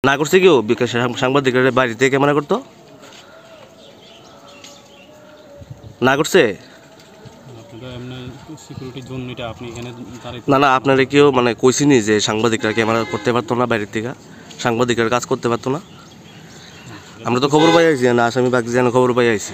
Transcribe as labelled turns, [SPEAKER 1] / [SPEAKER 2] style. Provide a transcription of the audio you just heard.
[SPEAKER 1] না করছে কেউ সাংবাদিকরা বাড়িতে ক্যামেরা করতো না করছে না না আপনারা কেউ মানে কইছিনি যে সাংবাদিকরা ক্যামেরা করতে পারতো না বাইরের থেকে সাংবাদিকরা কাজ করতে পারতো না আমরা তো খবর পাই আইছি না আসামি বাকি যেন খবর পাই আইছি